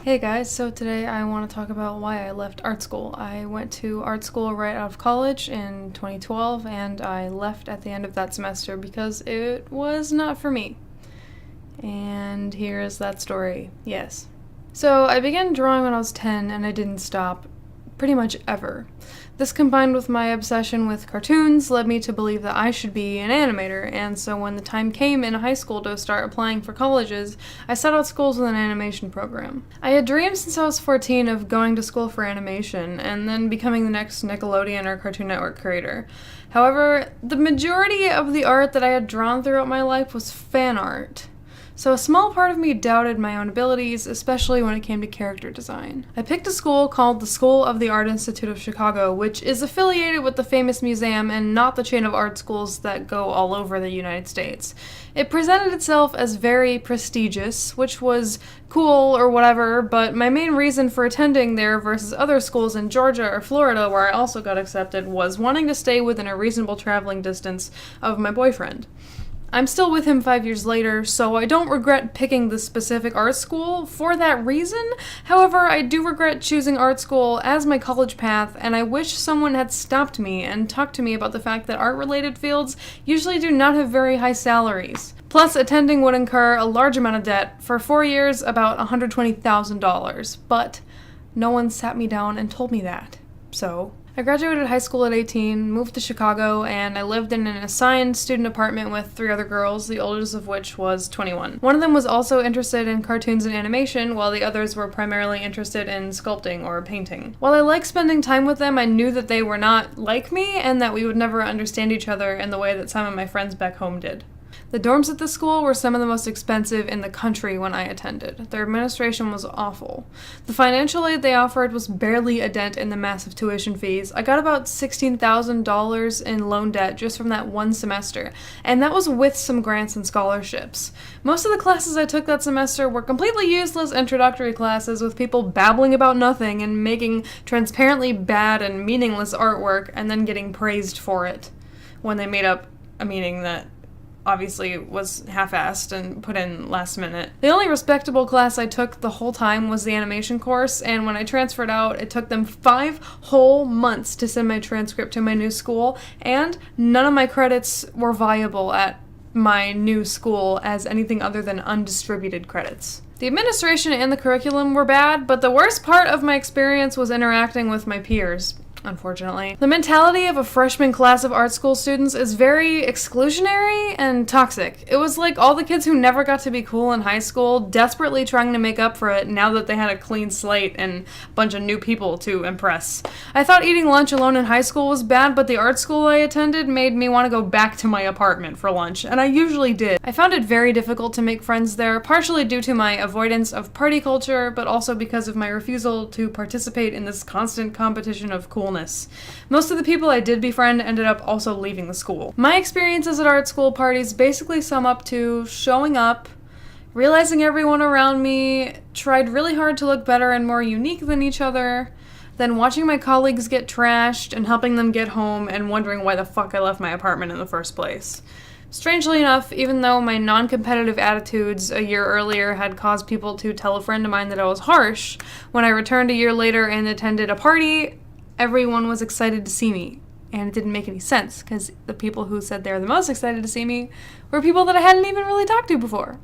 Hey guys, so today I want to talk about why I left art school. I went to art school right out of college in 2012 and I left at the end of that semester because it was not for me. And here is that story. Yes. So I began drawing when I was 10 and I didn't stop pretty much ever. This combined with my obsession with cartoons led me to believe that I should be an animator, and so when the time came in high school to start applying for colleges, I sought out schools with an animation program. I had dreams since I was 14 of going to school for animation, and then becoming the next Nickelodeon or Cartoon Network creator. However, the majority of the art that I had drawn throughout my life was fan art. So a small part of me doubted my own abilities, especially when it came to character design. I picked a school called the School of the Art Institute of Chicago, which is affiliated with the famous museum and not the chain of art schools that go all over the United States. It presented itself as very prestigious, which was cool or whatever, but my main reason for attending there versus other schools in Georgia or Florida where I also got accepted was wanting to stay within a reasonable traveling distance of my boyfriend. I'm still with him 5 years later, so I don't regret picking this specific art school for that reason. However, I do regret choosing art school as my college path, and I wish someone had stopped me and talked to me about the fact that art-related fields usually do not have very high salaries. Plus, attending would incur a large amount of debt, for 4 years about $120,000, but no one sat me down and told me that. So I graduated high school at 18, moved to Chicago, and I lived in an assigned student apartment with 3 other girls, the oldest of which was 21. One of them was also interested in cartoons and animation, while the others were primarily interested in sculpting or painting. While I liked spending time with them, I knew that they were not like me, and that we would never understand each other in the way that some of my friends back home did. The dorms at the school were some of the most expensive in the country when I attended. Their administration was awful. The financial aid they offered was barely a dent in the massive tuition fees. I got about $16,000 in loan debt just from that one semester, and that was with some grants and scholarships. Most of the classes I took that semester were completely useless introductory classes with people babbling about nothing and making transparently bad and meaningless artwork and then getting praised for it when they made up a meaning that obviously was half-assed and put in last minute. The only respectable class I took the whole time was the animation course, and when I transferred out, it took them 5 whole months to send my transcript to my new school, and none of my credits were viable at my new school as anything other than undistributed credits. The administration and the curriculum were bad, but the worst part of my experience was interacting with my peers. Unfortunately. The mentality of a freshman class of art school students is very exclusionary and toxic. It was like all the kids who never got to be cool in high school desperately trying to make up for it now that they had a clean slate and a bunch of new people to impress. I thought eating lunch alone in high school was bad, but the art school I attended made me want to go back to my apartment for lunch, and I usually did. I found it very difficult to make friends there, partially due to my avoidance of party culture, but also because of my refusal to participate in this constant competition of coolness. Most of the people I did befriend ended up also leaving the school. My experiences at art school parties basically sum up to showing up, realizing everyone around me tried really hard to look better and more unique than each other, then watching my colleagues get trashed and helping them get home and wondering why the fuck I left my apartment in the first place. Strangely enough, even though my non-competitive attitudes a year earlier had caused people to tell a friend of mine that I was harsh, when I returned a year later and attended a party, everyone was excited to see me, and it didn't make any sense, because the people who said they were the most excited to see me were people that I hadn't even really talked to before.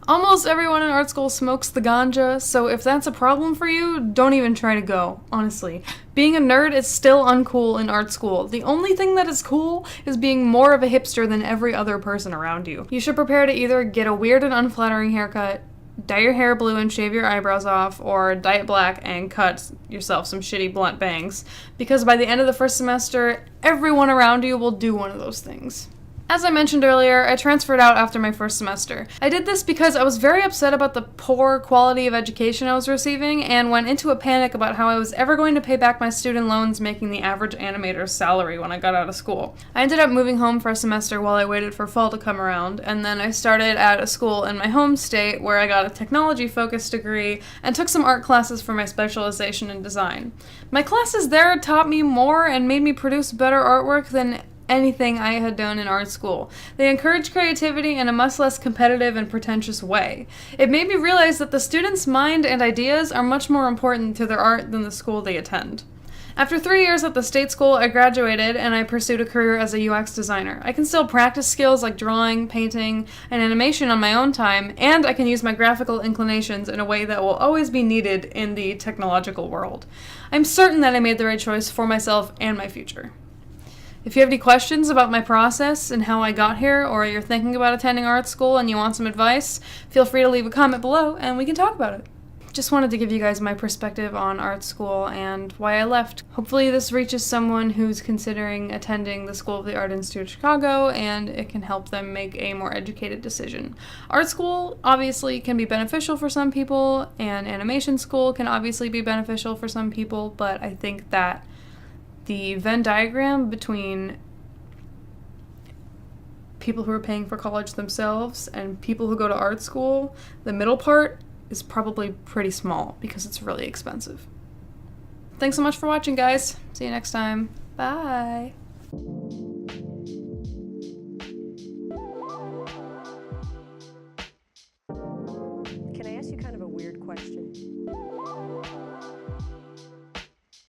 Almost everyone in art school smokes the ganja, so if that's a problem for you, don't even try to go, honestly. Being a nerd is still uncool in art school. The only thing that is cool is being more of a hipster than every other person around you. You should prepare to either get a weird and unflattering haircut, dye your hair blue and shave your eyebrows off, or dye it black and cut yourself some shitty blunt bangs, because by the end of the first semester, everyone around you will do one of those things. As I mentioned earlier, I transferred out after my first semester. I did this because I was very upset about the poor quality of education I was receiving and went into a panic about how I was ever going to pay back my student loans making the average animator's salary when I got out of school. I ended up moving home for a semester while I waited for fall to come around, and then I started at a school in my home state where I got a technology-focused degree and took some art classes for my specialization in design. My classes there taught me more and made me produce better artwork than anything I had done in art school. They encouraged creativity in a much less competitive and pretentious way. It made me realize that the students' mind and ideas are much more important to their art than the school they attend. After 3 years at the state school, I graduated and I pursued a career as a UX designer. I can still practice skills like drawing, painting, and animation on my own time, and I can use my graphical inclinations in a way that will always be needed in the technological world. I'm certain that I made the right choice for myself and my future. If you have any questions about my process and how I got here, or you're thinking about attending art school and you want some advice, feel free to leave a comment below and we can talk about it. Just wanted to give you guys my perspective on art school and why I left. Hopefully this reaches someone who's considering attending the School of the Art Institute of Chicago, and it can help them make a more educated decision. Art school obviously can be beneficial for some people, and animation school can obviously be beneficial for some people, but I think that the Venn diagram between people who are paying for college themselves and people who go to art school, the middle part is probably pretty small because it's really expensive. Thanks so much for watching, guys. See you next time. Bye. Can I ask you kind of a weird question?